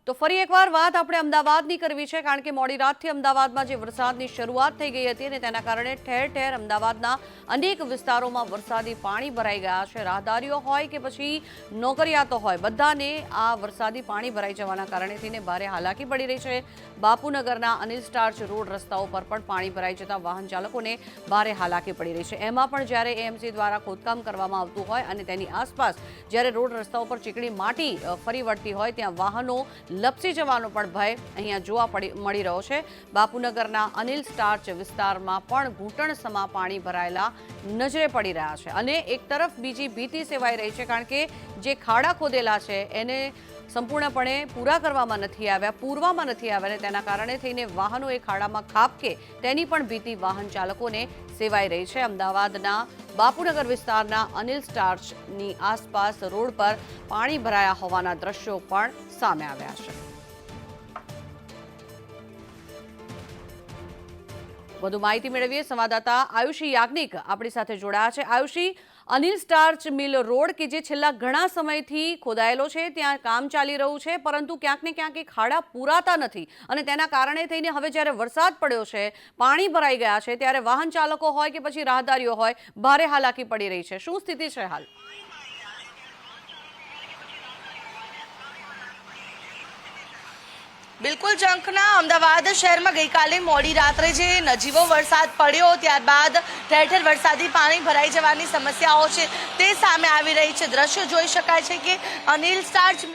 તો ફરી એકવાર વાત આપણે અમદાવાદની કરવી છે, કારણ કે મોડી રાતથી અમદાવાદમાં જે વરસાદની શરૂઆત થઈ ગઈ હતી અને તેના કારણે ઠેર ઠેર અમદાવાદના અનેક વિસ્તારોમાં વરસાદી પાણી ભરાઈ ગયા છે। રાહદારીઓ હોય કે પછી નોકરિયાતો હોય, બધાને આ વરસાદી પાણી ભરાઈ જવાના કારણે થઈને ભારે હાલાકી પડી રહી છે। બાપુનગરના અનિલ સ્ટાર્ચ રોડ રસ્તાઓ પર પણ પાણી ભરાઈ જતા વાહન ચાલકોને ભારે હાલાકી પડી રહી છે। એમાં પણ જ્યારે એએમસી દ્વારા ખોદકામ કરવામાં આવતું હોય અને તેની આસપાસ જ્યારે રોડ રસ્તાઓ પર ચીકણી માટી ફરી વળતી હોય ત્યાં વાહનો લપસી જવાનો પણ ભય અહીંયા જોવા મળી રહ્યો છે। બાપુનગરના અનિલ સ્ટાર્ચ વિસ્તારમાં પણ ઘૂંટણસમા પાણી ભરાયેલા નજરે પડી રહ્યા છે અને એક તરફ બીજી ભીતિ સેવાઈ રહી છે, કારણ કે જે ખાડા ખોદેલા છે એને સંપૂર્ણપણે પૂરા કરવામાં નથી આવ્યા, પૂરવામાં નથી આવ્યા અને તેના કારણે થઈને વાહનો એ ખાડામાં ખાબકે તેની પણ ભીતિ વાહન ચાલકોને સેવાઈ રહી છે। અમદાવાદના બાપુનગર વિસ્તારના અનિલ સ્ટાર્ચની આસપાસ રોડ પર પાણી ભરાયા હોવાના દ્રશ્યો પણ સામે આવ્યા છે। વધુ માહિતી મેળવીએ, સંવાદદાતા આયુષી યાજ્ઞિક આપણી સાથે જોડાયા છે। Ayushi, Anil starch mill road કે જે છેલ્લા ઘણા સમયથી ખોદાયેલો છે, ત્યાં કામ ચાલી રહ્યું છે, પરંતુ ક્યાંક ને ક્યાંક એ ખાડા પૂરાતા નથી અને તેના કારણે થઈને હવે જ્યારે વરસાદ પડ્યો છે, પાણી ભરાઈ ગયા છે, ત્યારે વાહન ચાલકો હોય કે પછી રાહદારીઓ હોય, ભારે હાલાકી પડી રહી છે। શું સ્થિતિ છે હાલ? બિલકુલ ઝંખના, અમદાવાદ શહેરમાં ગઈકાલે મોડી રાત્રે જે નજીવો વરસાદ પડ્યો ત્યારબાદ ઠેર ઠેર વરસાદી પાણી ભરાઈ જવાની સમસ્યાઓ છે તે સામે આવી રહી છે। દ્રશ્યો જોઈ શકાય છે કે અનિલ સ્ટાર્ચ